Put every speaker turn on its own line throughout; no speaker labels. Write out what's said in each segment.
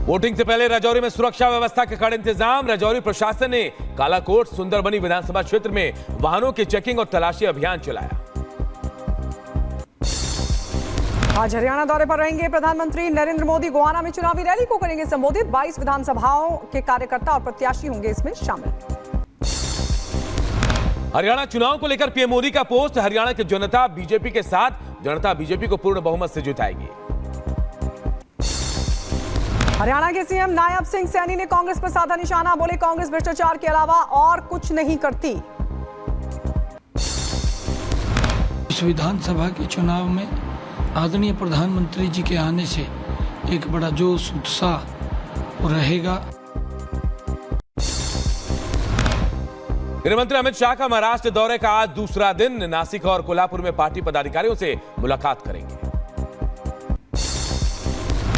Voting से पहले राजौरी में सुरक्षा व्यवस्था के कड़े इंतजाम। राजौरी प्रशासन ने कालाकोट सुंदरबनी विधानसभा क्षेत्र में वाहनों की चेकिंग और तलाशी अभियान चलाया।
आज हरियाणा दौरे पर रहेंगे प्रधानमंत्री नरेंद्र मोदी। गोहाना में चुनावी रैली को करेंगे संबोधित। 22 विधानसभाओं के कार्यकर्ता और प्रत्याशी होंगे इसमें शामिल।
हरियाणा चुनाव को लेकर पीएम मोदी का पोस्ट। हरियाणा की जनता बीजेपी के साथ, जनता बीजेपी को पूर्ण बहुमत से जिताएगी।
हरियाणा के सीएम नायब सिंह सैनी ने कांग्रेस पर साधा निशाना। बोले कांग्रेस भ्रष्टाचार के अलावा और कुछ नहीं करती।
इस विधानसभा के चुनाव में आदरणीय प्रधानमंत्री जी के आने से एक बड़ा जोश उत्साह रहेगा।
गृहमंत्री अमित शाह का महाराष्ट्र दौरे का आज दूसरा दिन। नासिक और कोल्हापुर में पार्टी पदाधिकारियों से मुलाकात करेंगे।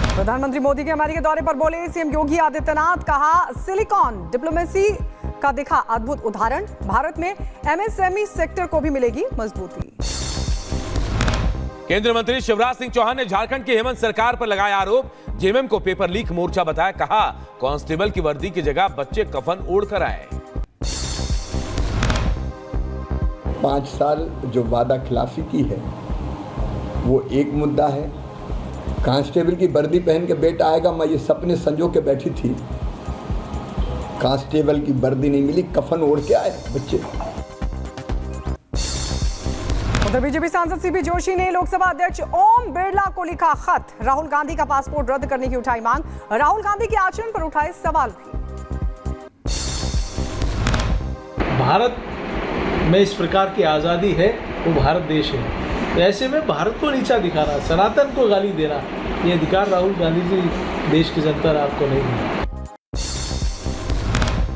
प्रधानमंत्री मोदी के अमेरिका दौरे पर बोले सीएम योगी आदित्यनाथ। कहा सिलिकॉन डिप्लोमेसी का दिखा अद्भुत उदाहरण। भारत में एमएसएमई सेक्टर को भी मिलेगी मजबूती।
केंद्रीय मंत्री शिवराज सिंह चौहान ने झारखंड की हेमंत सरकार पर लगाया आरोप। जेएमएम को पेपर लीक मोर्चा बताया। कहा कांस्टेबल की वर्दी की जगह बच्चे कफन ओढ़कर आए।
5 साल जो वादा खिलाफी की है वो एक मुद्दा है। कांस्टेबल की वर्दी पहन के बेटा आएगा, मैं ये सपने संजो के बैठी थी। कांस्टेबल की वर्दी नहीं मिली, कफन ओढ़ के आए बच्चे।
उधर बीजेपी सांसद सीपी जोशी ने लोकसभा अध्यक्ष ओम बिरला को लिखा खत। राहुल गांधी का पासपोर्ट रद्द करने की उठाई मांग। राहुल गांधी के आचरण पर उठाए सवाल भी।
भारत में इस प्रकार की आज़ादी है, वो भारत देश है। तो ऐसे में भारत को नीचा दिखाना, सनातन को गाली देना, ये अधिकार राहुल गांधी जी देश की जनता ने आपको नहीं दिया।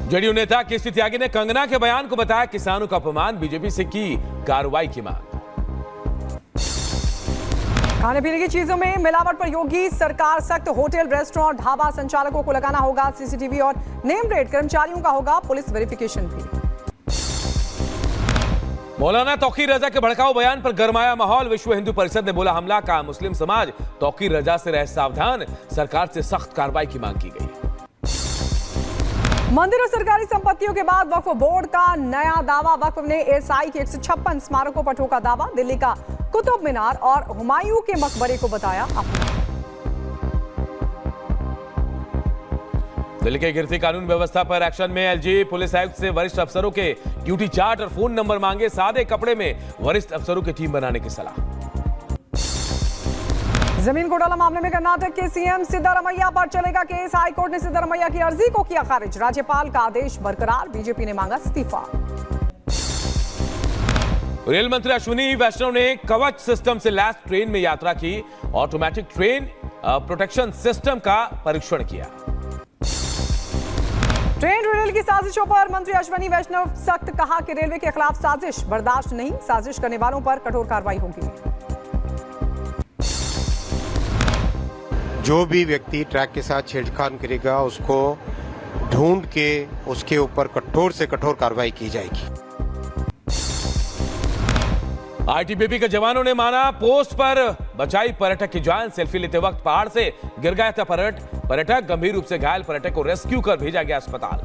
जेडीयू नेता केसी त्यागी ने कंगना के बयान को बताया किसानों का अपमान। बीजेपी से की कार्रवाई की मांग।
खाने पीने की चीजों में मिलावट पर योगी सरकार सख्त। होटल, रेस्टोरेंट, ढाबा संचालकों को लगाना होगा सीसीटीवी और नेम प्लेट। कर्मचारियों का होगा पुलिस वेरिफिकेशन भी।
मौलाना तौकीर रजा के भड़काऊ बयान पर गरमाया माहौल। विश्व हिंदू परिषद ने बोला हमला का मुस्लिम समाज तौकीर रजा से रहे सावधान। सरकार से सख्त कार्रवाई की मांग की गई।
मंदिर और सरकारी संपत्तियों के बाद वक्फ बोर्ड का नया दावा। वक्फ ने एएसआई के 156 स्मारकों पर ठोका दावा। दिल्ली का कुतुब मीनार और हुमायूं के मकबरे को बताया अपना।
दिल्ली के गिरती कानून व्यवस्था पर एक्शन में एलजी। पुलिस आयुक्त से वरिष्ठ अफसरों के ड्यूटी चार्ट और फोन नंबर मांगे। सादे कपड़े में वरिष्ठ अफसरों की टीम बनाने की सलाह।
जमीन घोटाला मामले में कर्नाटक के सीएम सिद्धारमैया पर चलेगा केस। हाईकोर्ट ने सिद्धारमैया की अर्जी को किया खारिज। राज्यपाल का आदेश बरकरार। बीजेपी ने मांगा इस्तीफा।
रेल मंत्री अश्विनी वैष्णव ने कवच सिस्टम से लैस ट्रेन में यात्रा की। ऑटोमेटिक ट्रेन प्रोटेक्शन सिस्टम का परीक्षण किया।
ट्रेन रेल की साजिशों पर मंत्री अश्विनी वैष्णव सख्त। कहा कि रेलवे के खिलाफ साजिश बर्दाश्त नहीं। साजिश करने वालों पर कठोर कार्रवाई होगी।
जो भी व्यक्ति ट्रैक के साथ छेड़छाड़ करेगा उसको ढूंढ के उसके ऊपर कठोर से कठोर कार्रवाई की जाएगी।
आईटीबीपी के जवानों ने माना पोस्ट पर बचाई पर्यटक की जान। सेल्फी लेते वक्त पहाड़ से गिर गया था पर्यटक। गंभीर रूप से घायल पर्यटक को रेस्क्यू कर भेजा गया अस्पताल।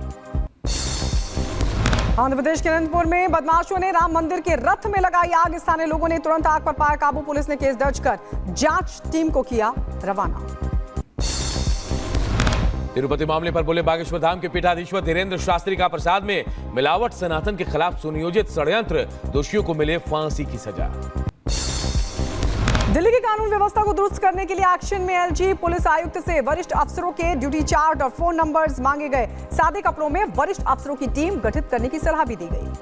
आंध्र प्रदेश के अनंतपुर में बदमाशों ने राम मंदिर के रथ में लगाई आग। स्थानीय लोगों ने तुरंत आग पर पाया काबू। पुलिस ने केस दर्ज कर जांच टीम को किया रवाना।
तिरुपति मामले पर बोले बागेश्वर धाम के पीठाधीश्वर धीरेन्द्र शास्त्री का प्रसाद में मिलावट। सनातन के खिलाफ सुनियोजित षड्यंत्र। दोषियों को मिले फांसी की सजा।
दिल्ली की कानून व्यवस्था को दुरुस्त करने के लिए एक्शन में एलजी। पुलिस आयुक्त से वरिष्ठ अफसरों के ड्यूटी चार्ट और फोन नंबर्स मांगे गए। सादे कपड़ों में वरिष्ठ अफसरों की टीम गठित करने की सलाह भी दी गई।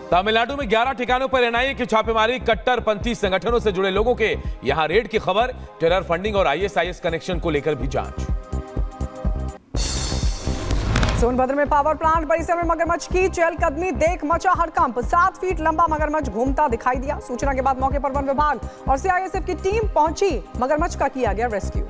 तमिलनाडु में 11 ठिकानों पर एनआईए की छापेमारी। कट्टरपंथी संगठनों से जुड़े लोगों के यहां रेड की खबर। टेरर फंडिंग और आईएसआईएस कनेक्शन को लेकर भी जांच।
सोनभद्र में पावर प्लांट परिसर में मगरमच्छ की चहलकदमी देख मचा हड़कंप। 7 फीट लंबा मगरमच्छ घूमता दिखाई दिया। सूचना के बाद मौके पर वन विभाग और सीआईएसएफ की टीम पहुंची। मगरमच्छ का किया गया रेस्क्यू।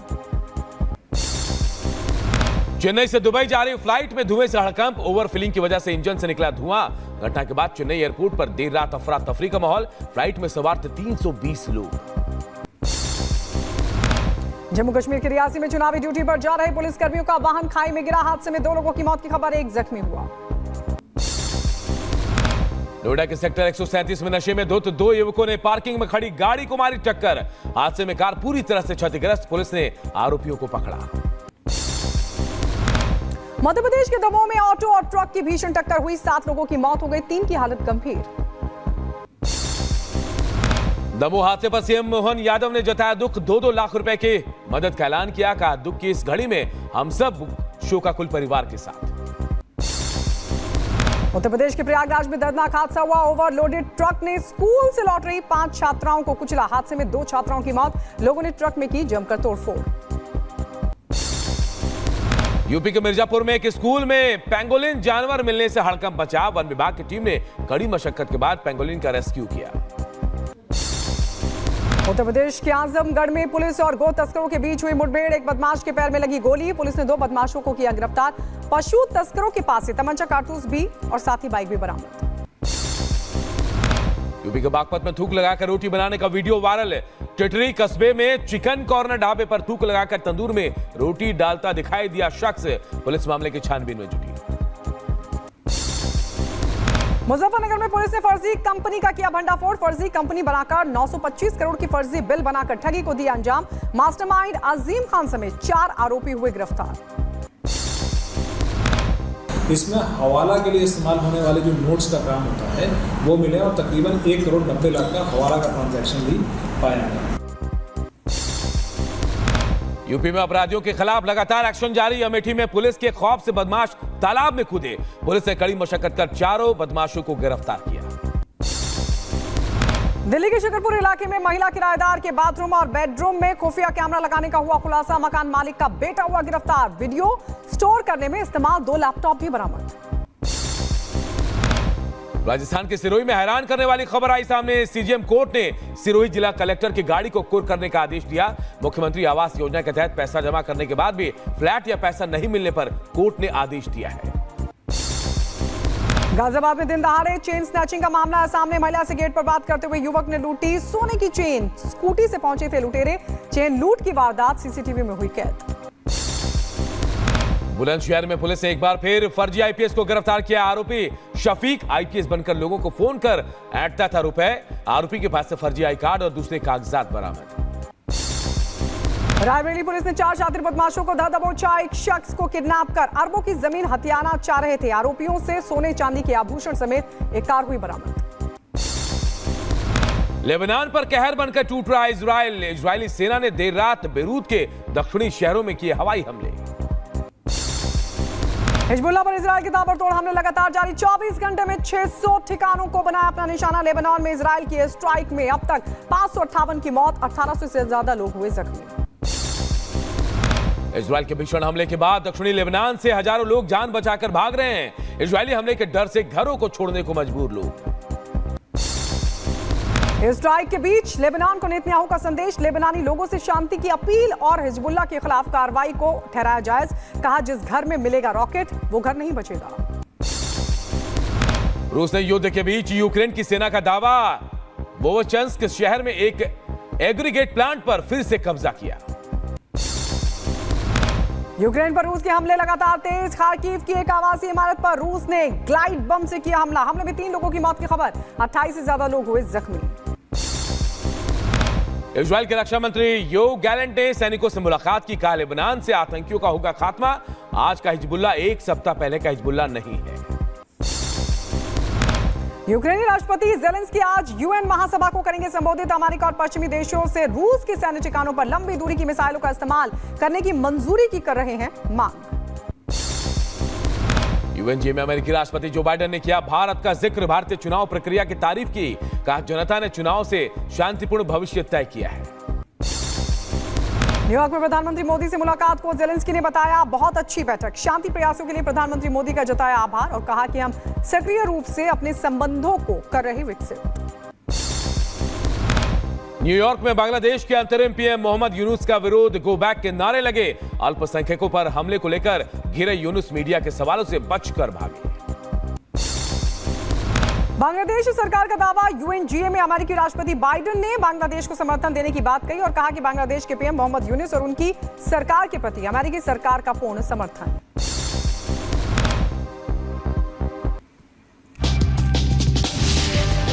चेन्नई से दुबई जा रही फ्लाइट में धुएं से हड़कंप। ओवरफिलिंग की वजह से इंजन से निकला धुआं। घटना के बाद चेन्नई एयरपोर्ट पर देर रात अफरा तफरी का माहौल। फ्लाइट में सवार थे 320 लोग।
जम्मू कश्मीर के रियासी में चुनावी ड्यूटी पर जा रहे पुलिस कर्मियों का वाहन खाई में गिरा। हादसे में 2 लोगों की मौत की खबर, 1 जख्मी हुआ।
नोएडा के सेक्टर 137 में नशे में धुत 2 युवकों ने पार्किंग में खड़ी गाड़ी को मारी टक्कर। हादसे में कार पूरी तरह से क्षतिग्रस्त, पुलिस ने आरोपियों को पकड़ा।
मध्य प्रदेश के दमोह में ऑटो और ट्रक की भीषण टक्कर हुई, 7 लोगों की मौत हो गई, 3 की हालत गंभीर।
दमोह हादसे पर सीएम मोहन यादव ने जताया दुख, 2-2 लाख रुपए की मदद का ऐलान किया। कहा दुख की इस घड़ी में हम सब शोकाकुल परिवार के साथ।
उत्तर प्रदेश के प्रयागराज में दर्दनाक हादसा हुआ। ओवरलोडेड ट्रक ने स्कूल से लौट रही 5 छात्राओं को कुचला। हादसे में 2 छात्राओं की मौत, लोगों ने ट्रक में की जमकर तोड़फोड़।
यूपी के मिर्जापुर में एक स्कूल में पेंगोलिन जानवर मिलने से हड़कंप मचा। वन विभाग की टीम ने कड़ी मशक्कत के बाद पेंगोलिन का रेस्क्यू किया।
उत्तर प्रदेश के आजमगढ़ में पुलिस और गो तस्करों के बीच हुई मुठभेड़। एक बदमाश के पैर में लगी गोली, पुलिस ने 2 बदमाशों को किया गिरफ्तार। पशु तस्करों के पास से तमंचा, कारतूस भी और साथ ही बाइक भी बरामद।
यूपी के बागपत में थूक लगाकर रोटी बनाने का वीडियो वायरल। टिटरी कस्बे में चिकन कॉर्नर ढाबे पर थूक लगाकर तंदूर में रोटी डालता दिखाई दिया शख्स। पुलिस मामले की छानबीन में जुटी।
मुजफ्फरनगर में पुलिस ने फर्जी कंपनी का किया भंडाफोड़। फर्जी कंपनी बनाकर 925 करोड़ की फर्जी बिल बनाकर ठगी को दिया अंजाम। मास्टरमाइंड अजीम खान समेत 4 आरोपी हुए गिरफ्तार।
इसमें हवाला के लिए इस्तेमाल होने वाले जो नोट्स का काम होता है वो मिले और तकरीबन 1 करोड़ 90 लाख का हवाला का ट्रांजैक्शन भी पाया गया।
यूपी में अपराधियों के खिलाफ लगातार एक्शन जारी। अमेठी में पुलिस के खौफ से बदमाश तालाब में कूदे। पुलिस ने कड़ी मशक्कत कर 4 बदमाशों को गिरफ्तार किया।
दिल्ली के शकरपुर इलाके में महिला किराएदार के बाथरूम और बेडरूम में खुफिया कैमरा लगाने का हुआ खुलासा। मकान मालिक का बेटा हुआ गिरफ्तार। वीडियो स्टोर करने में इस्तेमाल 2 लैपटॉप भी बरामद।
राजस्थान के सिरोही में हैरान करने वाली खबर आई सामने। सीजीएम कोर्ट ने सिरोही जिला कलेक्टर की गाड़ी को कुर्क करने का आदेश दिया। मुख्यमंत्री आवास योजना के तहत पैसा जमा करने के बाद भी फ्लैट या पैसा नहीं मिलने पर कोर्ट ने आदेश दिया है।
गाजियाबाद में दिन दहाड़े चेन स्नैचिंग का मामला सामने। महिला से गेट पर बात करते हुए युवक ने लूटी सोने की चेन। स्कूटी से पहुंचे थे लुटेरे। चेन लूट की वारदात सीसीटीवी में हुई कैद।
बुलंदशहर में पुलिस ने एक बार फिर फर्जी आईपीएस को गिरफ्तार किया। आरोपी शफीक आईपीएस बनकर लोगों को फोन कर ऐंठता था रुपए। आरोपी के पास से फर्जी आई कार्ड और दूसरे कागजात बरामद।
रायबरेली पुलिस ने 4 शातिर बदमाशों को धर दबोचा। एक शख्स को किडनैप कर अरबों की जमीन हथियाना चाह रहे थे। आरोपियों से सोने चांदी के आभूषण समेत एक कार हुई बरामद।
लेबनान पर कहर बनकर टूट रहा इजराइल। इजरायली सेना ने देर रात बेरूत के दक्षिणी शहरों में किए हवाई हमले।
हिजबुल्लाह पर इजराइल के ताबड़तोड़ हमले लगातार जारी। 24 घंटे में 600 ठिकानों को बनाया अपना निशाना। लेबनान में इजराइल की स्ट्राइक में अब तक 558 की मौत, 1800 से ज्यादा लोग हुए जख्मी।
इजराइल के भीषण हमले के बाद दक्षिणी लेबनान से हजारों लोग जान बचाकर भाग रहे हैं। इजरायली हमले के डर से घरों को छोड़ने को मजबूर लोग।
स्ट्राइक के बीच लेबनान को नेतन्याहू का संदेश। लेबनानी लोगों से शांति की अपील और हिजबुल्लाह के खिलाफ कार्रवाई को ठहराया जायज। कहा जिस घर में मिलेगा रॉकेट वो घर नहीं बचेगा।
रूस ने युद्ध के बीच यूक्रेन की सेना का दावा। वोवोचंस्क शहर में एक एग्रीगेट प्लांट पर फिर से कब्जा किया।
यूक्रेन पर रूस के हमले लगातार तेज। खार्किव की एक आवासीय इमारत पर रूस ने ग्लाइड बम से किया हमला। हमले में 3 लोगों की मौत की खबर, 28 से ज्यादा लोग हुए जख्मी।
इजराइल के रक्षा मंत्री योव गैलेंट ने सैनिकों से मुलाकात की। कहा लेबनान से आतंकियों का होगा खात्मा। आज का हिजबुल्लाह 1 सप्ताह पहले का हिजबुल्लाह नहीं है।
यूक्रेनी राष्ट्रपति ज़ेलेंस्की आज यूएन महासभा को करेंगे संबोधित। अमेरिका और पश्चिमी देशों से रूस के सैन्य ठिकानों पर लंबी दूरी की मिसाइलों का इस्तेमाल करने की मंजूरी की कर रहे हैं मांग।
यूएनजी में अमेरिकी राष्ट्रपति जो बाइडेन ने किया भारत का जिक्र। भारतीय चुनाव प्रक्रिया की तारीफ की। कहा जनता ने चुनाव से शांतिपूर्ण भविष्य तय किया है।
न्यूयॉर्क में प्रधानमंत्री मोदी से मुलाकात को ज़ेलेंस्की ने बताया बहुत अच्छी बैठक। शांति प्रयासों के लिए प्रधानमंत्री मोदी का जताया आभार और कहा कि हम सक्रिय रूप से अपने संबंधों को कर रहे विकसित।
न्यूयॉर्क में बांग्लादेश के अंतरिम पीएम मोहम्मद यूनुस का विरोध गो बैक के नारे लगे। अल्पसंख्यकों पर हमले को लेकर घिरे यूनुस मीडिया के सवालों से बचकर भागे।
बांग्लादेश सरकार का दावा, यूएनजीए में अमेरिकी राष्ट्रपति बाइडेन ने बांग्लादेश को समर्थन देने की बात कही और कहा कि बांग्लादेश के पीएम मोहम्मद यूनुस और उनकी सरकार के प्रति अमेरिकी सरकार का पूर्ण समर्थन।